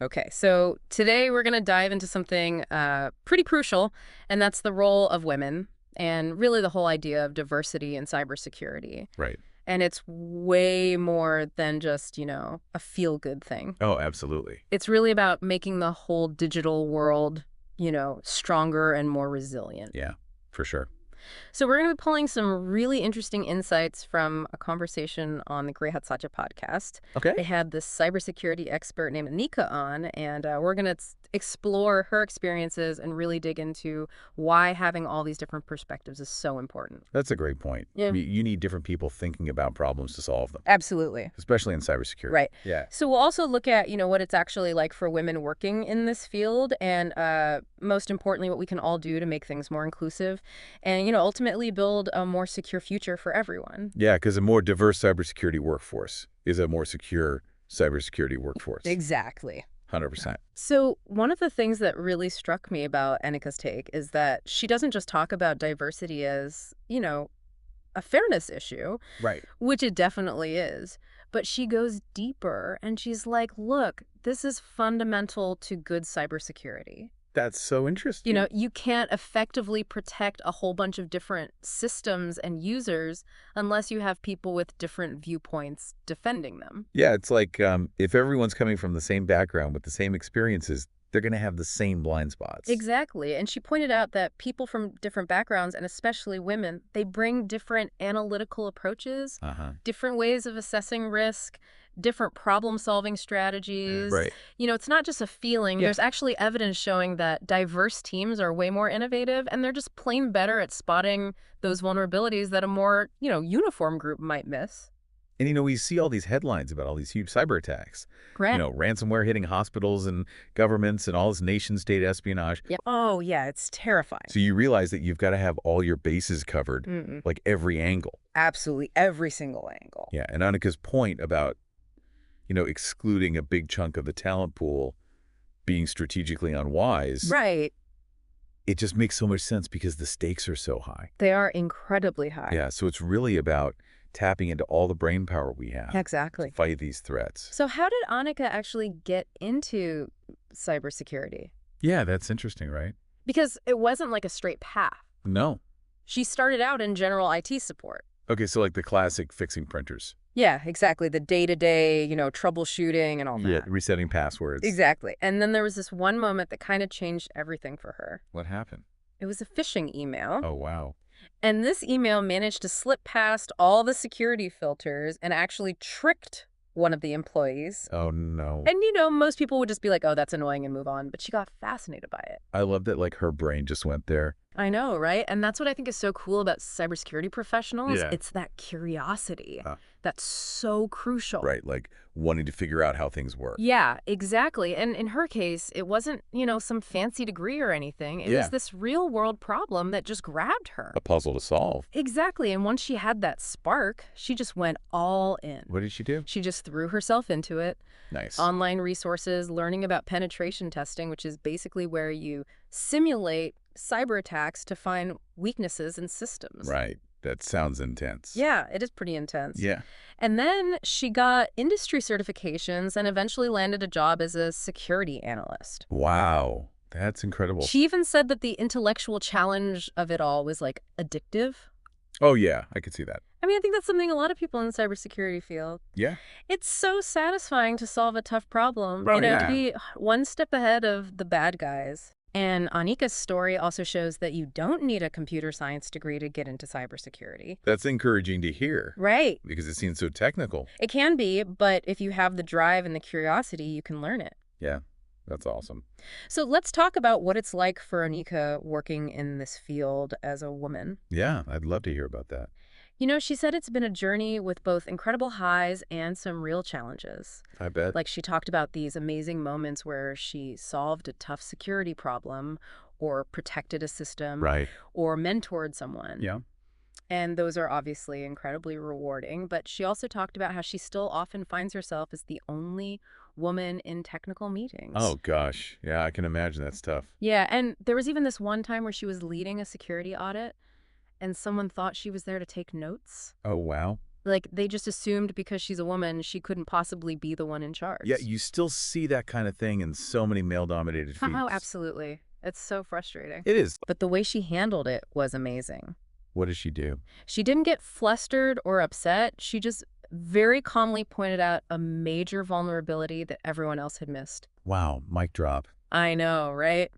Okay, so today we're going to dive into something pretty crucial, and that's the role of women and really the whole idea of diversity in cybersecurity. Right. And it's way more than just, a feel-good thing. Oh, absolutely. It's really about making the whole digital world, stronger and more resilient. Yeah, for sure. So we're going to be pulling some really interesting insights from a conversation on the Greyhatsatya podcast. Okay. They had this cybersecurity expert named Anika on, and we're going to explore her experiences and really dig into why having all these different perspectives is so important. That's a great point. Yeah. You need different people thinking about problems to solve them, Absolutely. especially in cybersecurity. Right. Yeah. So we'll also look at, what it's actually like for women working in this field and most importantly, what we can all do to make things more inclusive and, ultimately build a more secure future for everyone. Yeah, because a more diverse cybersecurity workforce is a more secure cybersecurity workforce. Exactly. 100%. So one of the things that really struck me about Anika's take is that she doesn't just talk about diversity as, a fairness issue, Right. which it definitely is, but she goes deeper and she's like, look, this is fundamental to good cybersecurity. That's so interesting. You can't effectively protect a whole bunch of different systems and users unless you have people with different viewpoints defending them. Yeah, it's like if everyone's coming from the same background with the same experiences, they're going to have the same blind spots. Exactly. And she pointed out that people from different backgrounds, and especially women, they bring different analytical approaches, Uh-huh. different ways of assessing risk, different problem-solving strategies. Right. It's not just a feeling. Yeah. There's actually evidence showing that diverse teams are way more innovative, and they're just plain better at spotting those vulnerabilities that a more, uniform group might miss. And, we see all these headlines about all these huge cyber attacks. Correct. Ransomware hitting hospitals and governments and all this nation-state espionage. Yeah. Oh, yeah, it's terrifying. So you realize that you've got to have all your bases covered, like every angle. Absolutely, every single angle. Yeah, and Anika's point about, excluding a big chunk of the talent pool being strategically unwise, Right. it just makes so much sense because the stakes are so high. They are incredibly high. Yeah, so it's really about tapping into all the brain power we have Exactly. to fight these threats. So how did Anika actually get into cybersecurity? Yeah, that's interesting, right? Because it wasn't like a straight path. No. She started out in general IT support. Okay, so like the classic fixing printers. Yeah, exactly. The day-to-day, troubleshooting and all that. Yeah, resetting passwords. Exactly. And then there was this one moment that kind of changed everything for her. What happened? It was a phishing email. Oh, wow. And this email managed to slip past all the security filters and actually tricked one of the employees. Oh, no. And, most people would just be like, oh, that's annoying and move on. But she got fascinated by it. I love that, like, her brain just went there. I know, right? And that's what I think is so cool about cybersecurity professionals. Yeah. It's that curiosity that's so crucial. Right, like wanting to figure out how things work. Yeah, exactly. And in her case, it wasn't, some fancy degree or anything. It was this real world problem that just grabbed her. A puzzle to solve. Exactly. And once she had that spark, she just went all in. What did she do? She just threw herself into it. Nice. Online resources, learning about penetration testing, which is basically where you simulate cyber attacks to find weaknesses in systems. Right. That sounds intense. Yeah, it is pretty intense. Yeah. And then she got industry certifications and eventually landed a job as a security analyst. Wow. That's incredible. She even said that the intellectual challenge of it all was like addictive. Oh, yeah. I could see that. I mean, I think that's something a lot of people in the cybersecurity feel. Yeah. It's so satisfying to solve a tough problem, Oh, to yeah. be one step ahead of the bad guys. And Anika's story also shows that you don't need a computer science degree to get into cybersecurity. That's encouraging to hear. Right. Because it seems so technical. It can be, but if you have the drive and the curiosity, you can learn it. Yeah. That's awesome. So let's talk about what it's like for Anika working in this field as a woman. Yeah. I'd love to hear about that. She said it's been a journey with both incredible highs and some real challenges. I bet. Like she talked about these amazing moments where she solved a tough security problem or protected a system Right. or mentored someone. Yeah. And those are obviously incredibly rewarding. But she also talked about how she still often finds herself as the only woman in technical meetings. Oh, gosh. Yeah, I can imagine that's tough. Yeah, and there was even this one time where she was leading a security audit and someone thought she was there to take notes. Oh, wow. Like, they just assumed because she's a woman, she couldn't possibly be the one in Yeah, charge. you still see that kind of thing in so many male-dominated Oh, fields. absolutely. It's so frustrating. It is. But the way she handled it was amazing. What does she do? She didn't get flustered or upset. She just very calmly pointed out a major vulnerability that everyone else had missed. Wow, mic drop. I know, right?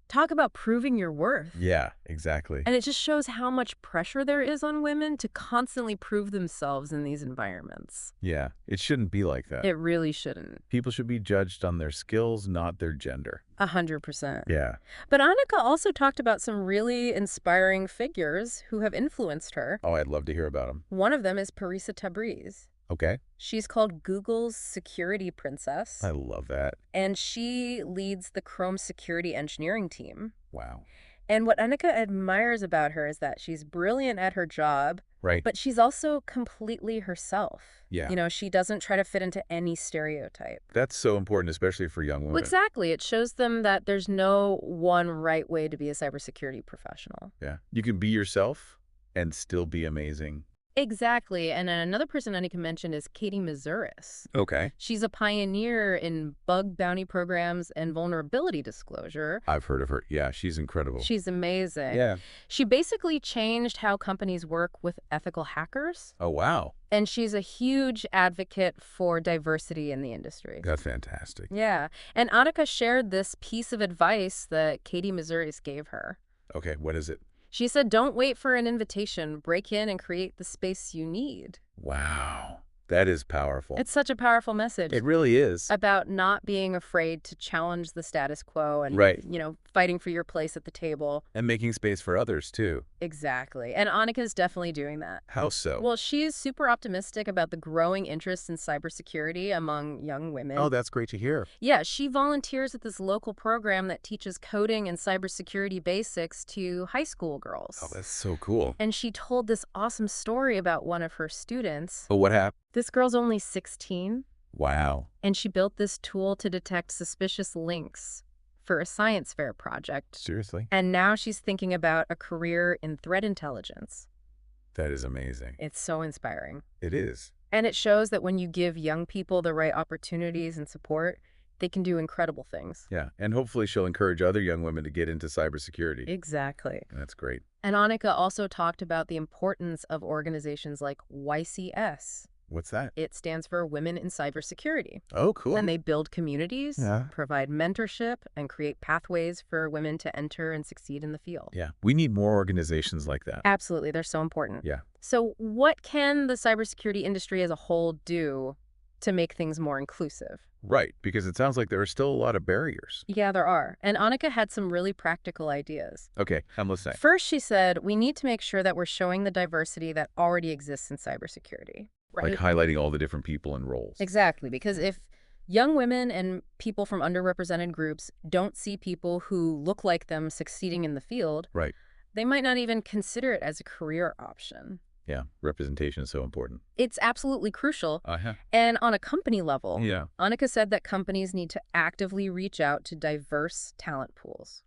Talk about proving your worth. Yeah, exactly. And it just shows how much pressure there is on women to constantly prove themselves in these environments. Yeah, it shouldn't be like that. It really shouldn't. People should be judged on their skills, not their gender. 100%. Yeah. But Anika also talked about some really inspiring figures who have influenced her. Oh, I'd love to hear about them. One of them is Parisa Tabriz. Okay. She's called Google's security princess, I love that. and she leads the Chrome security engineering team. Wow. And what Anika admires about her is that she's brilliant at her job, Right. but she's also completely herself. Yeah. You know, she doesn't try to fit into any stereotype. That's so important, especially for young Well, women. exactly. It shows them that there's no one right way to be a cybersecurity professional. Yeah. You can be yourself and still be amazing. Exactly. And another person Anika mentioned is Katie Mazuris. Okay. She's a pioneer in bug bounty programs and vulnerability disclosure. I've heard of her. Yeah, she's incredible. She's amazing. Yeah. She basically changed how companies work with ethical hackers. Oh, wow. And she's a huge advocate for diversity in the industry. That's fantastic. Yeah. And Anika shared this piece of advice that Katie Mazuris gave her. Okay, what is it? She said, don't wait for an invitation. Break in and create the space you need. Wow. That is powerful. It's such a powerful message. It really is. About not being afraid to challenge the status quo and, Right. you know, fighting for your place at the table. And making space for others, too. Exactly. And Anika's definitely doing that. How so? Well, she's super optimistic about the growing interest in cybersecurity among young women. Oh, that's great to hear. Yeah, she volunteers at this local program that teaches coding and cybersecurity basics to high school girls. Oh, that's so cool. And she told this awesome story about one of her students. Oh, what happened? This girl's only 16, Wow. and she built this tool to detect suspicious links for a science fair project. Seriously? And now she's thinking about a career in threat intelligence. That is amazing. It's so inspiring. It is. And it shows that when you give young people the right opportunities and support, they can do incredible things. Yeah, and hopefully she'll encourage other young women to get into cybersecurity. Exactly. That's great. And Anika also talked about the importance of organizations like YCS. What's that? It stands for Women in Cybersecurity. Oh, cool. And they build communities, Yeah. provide mentorship, and create pathways for women to enter and succeed in the field. Yeah, we need more organizations like that. Absolutely. They're so important. Yeah. So what can the cybersecurity industry as a whole do to make things more inclusive? Right, because it sounds like there are still a lot of barriers. Yeah, there are. And Anika had some really practical ideas. Okay, I'm listening. First, she said, we need to make sure that we're showing the diversity that already exists in cybersecurity. Like highlighting all the different people and roles. Exactly, because if young women and people from underrepresented groups don't see people who look like them succeeding in the field, Right. they might not even consider it as a career option. Yeah, representation is so important. It's absolutely crucial. Uh-huh. And on a company level, Yeah. Anika said that companies need to actively reach out to diverse talent pools.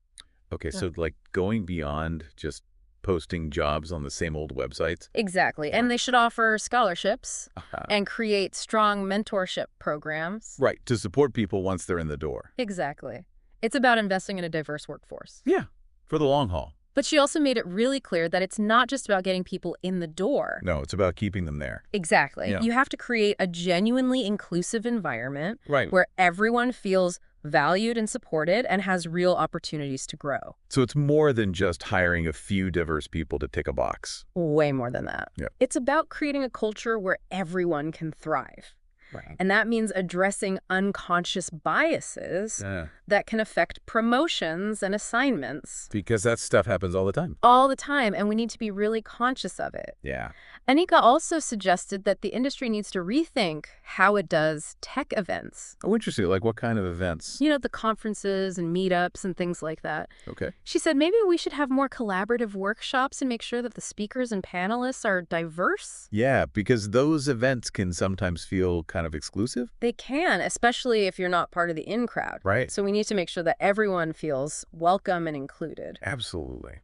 Okay, so like going beyond just posting jobs on the same old websites. Exactly. And they should offer scholarships Uh-huh. and create strong mentorship programs. Right, to support people once they're in the door. Exactly. It's about investing in a diverse workforce. Yeah, for the long haul. But she also made it really clear that it's not just about getting people in the door. No, it's about keeping them there. Exactly. Yeah. You have to create a genuinely inclusive environment Right. where everyone feels valued and supported and has real opportunities to grow. So it's more than just hiring a few diverse people to tick a box. Way more than that. Yeah. It's about creating a culture where everyone can thrive. Right. And that means addressing unconscious biases Yeah. that can affect promotions and assignments Because that stuff happens all the time. all the time, and we need to be really conscious of it. Yeah. Anika also suggested that the industry needs to rethink how it does tech events. Oh, interesting. Like what kind of events? You know, the conferences and meetups and things like that. Okay. She said maybe we should have more collaborative workshops and make sure that the speakers and panelists are diverse. Yeah, because those events can sometimes feel kind of exclusive. They can, especially if you're not part of the in crowd. Right. So we need to make sure that everyone feels welcome and included. Absolutely.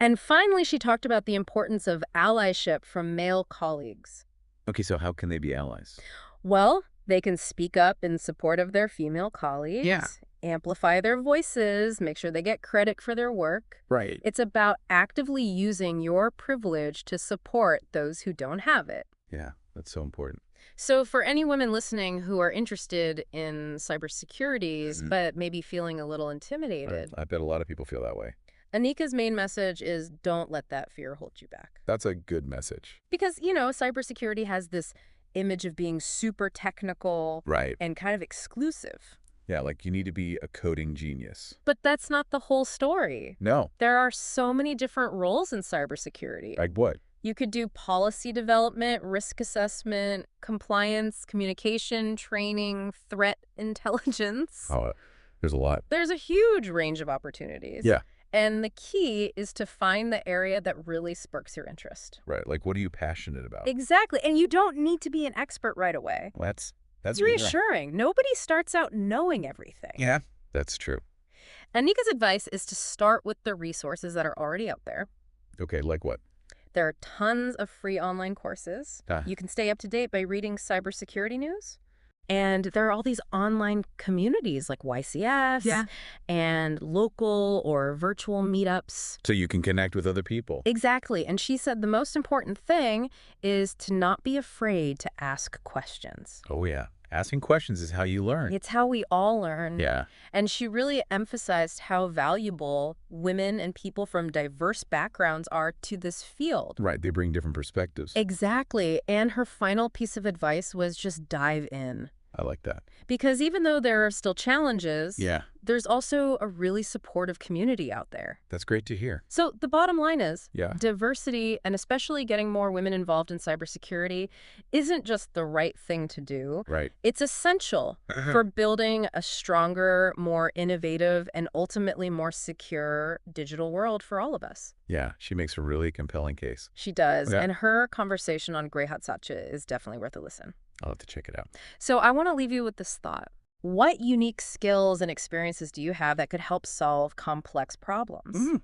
And finally, she talked about the importance of allyship from male colleagues. Okay, so how can they be allies? Well, they can speak up in support of their female Yeah. colleagues, amplify their voices, make sure they get credit for their work. Right. It's about actively using your privilege to support those who don't have it. Yeah, that's so important. So, for any women listening who are interested in cybersecurities, Mhm. but maybe feeling a little intimidated, I bet a lot of people feel that way. Anika's main message is don't let that fear hold you back. That's a good message. Because, cybersecurity has this image of being super technical Right. and kind of exclusive. Yeah, like you need to be a coding genius. But that's not the whole story. No. There are so many different roles in cybersecurity. Like what? You could do policy development, risk assessment, compliance, communication, training, threat intelligence. Oh, there's a lot. There's a huge range of opportunities. Yeah. And the key is to find the area that really sparks your interest. Right. Like what are you passionate about? Exactly. And you don't need to be an expert right away. Well, that's It's reassuring. Nobody starts out knowing everything. Yeah. That's true. Anika's advice is to start with the resources that are already out there. Okay, like what? There are tons of free online courses. Ah. You can stay up to date by reading cybersecurity news. And there are all these online communities like YCS and local or virtual meetups. So you can connect with other people. Exactly. And she said the most important thing is to not be afraid to ask questions. Oh, yeah. Asking questions is how you learn. It's how we all learn. Yeah. And she really emphasized how valuable women and people from diverse backgrounds are to this field. Right. They bring different perspectives. Exactly. And her final piece of advice was just dive in. I like that. Because even though there are still challenges, Yeah. there's also a really supportive community out there. That's great to hear. So the bottom line is, Yeah. diversity, and especially getting more women involved in cybersecurity, isn't just the right thing to do. Right. It's essential for building a stronger, more innovative, and ultimately more secure digital world for all of us. Yeah. She makes a really compelling case. She does. Yeah. And her conversation on Greyhatsatya is definitely worth a listen. I'll have to check it out. So I want to leave you with this thought. What unique skills and experiences do you have that could help solve complex problems?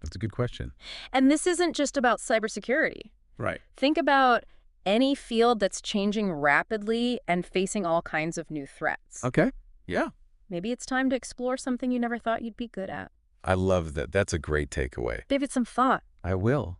That's a good question. And this isn't just about cybersecurity. Right. Think about any field that's changing rapidly and facing all kinds of new threats. Okay. Yeah. Maybe it's time to explore something you never thought you'd be good at. I love that. That's a great takeaway. Give it some thought. I will.